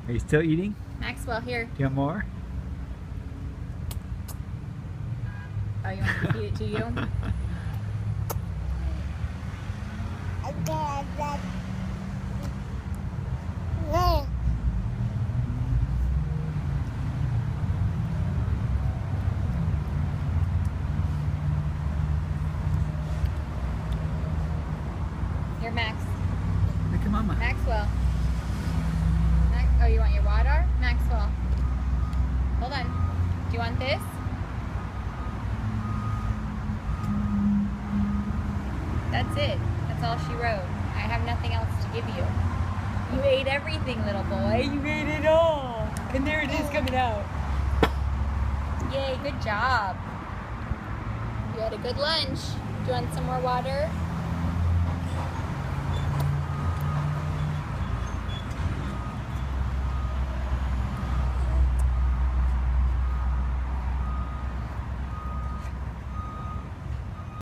Are you still eating? Maxwell, here. Do you want more? Oh, you want me to feed it to you? Here, Max. Look at Mama. Maxwell. Oh, you want your water? Maxwell. Hold on. Do you want this? That's it. That's all she wrote. I have nothing else to give you. You ate everything, little boy. You ate it all. And there it is coming out. Yay, good job. You had a good lunch. Do you want some more water?